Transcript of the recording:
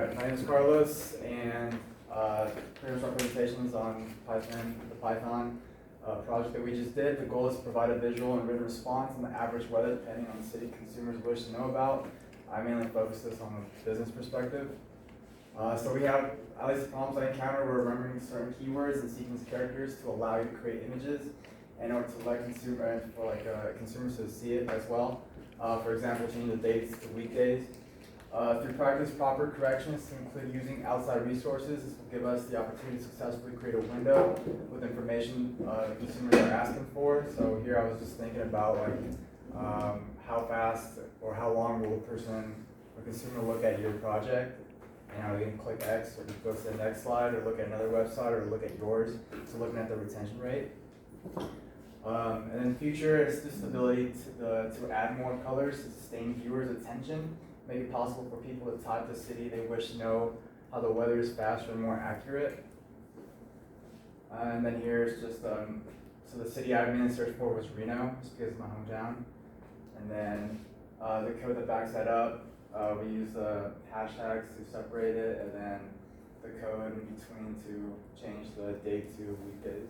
Alright, my name is Carlos, and pretty much our presentation is on the Python project that we just did. The goal is to provide a visual and written response on the average weather depending on the city consumers wish to know about. I mainly focus this on the business perspective. So we have, at least the problems I encounter, we're remembering certain keywords and sequence characters to allow you to create images in order to let consumers to see it as well. For example, change the dates to weekdays. Through practice, proper corrections to include using outside resources. This will give us the opportunity to successfully create a window with information consumers are asking for. So here I was just thinking about how fast or how long will a consumer look at your project. And they can click X or go to the next slide or look at another website or look at yours. So looking at the retention rate. And then future is just the ability to add more colors to sustain viewers' attention. Make it possible for people to type the city they wish to know how the weather is faster and more accurate. And then here's just, so the city I mainly searched for was Reno, just because it's my hometown. And then the code that backs that up, we use hashtags to separate it, and then the code in between to change the date to weekdays.